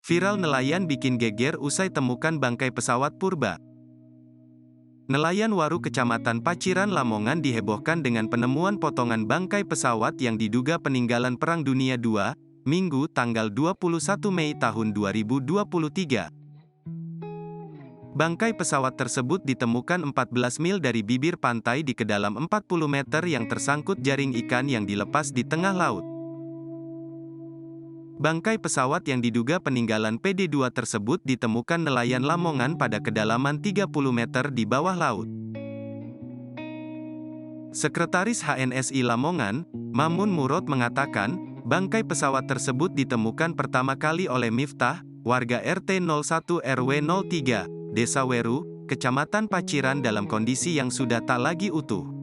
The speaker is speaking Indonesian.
Viral nelayan bikin geger usai temukan bangkai pesawat purba. Nelayan Waru Kecamatan Paciran Lamongan dihebohkan dengan penemuan potongan bangkai pesawat yang diduga peninggalan Perang Dunia II, Minggu, tanggal 21 Mei tahun 2023. Bangkai pesawat tersebut ditemukan 14 mil dari bibir pantai di kedalam 40 meter yang tersangkut jaring ikan yang dilepas di tengah laut. Bangkai pesawat yang diduga peninggalan PD-2 tersebut ditemukan nelayan Lamongan pada kedalaman 30 meter di bawah laut. Sekretaris HNSI Lamongan, Mamun Murod mengatakan, bangkai pesawat tersebut ditemukan pertama kali oleh Miftah, warga RT 01 RW 03, Desa Weru, Kecamatan Paciran dalam kondisi yang sudah tak lagi utuh.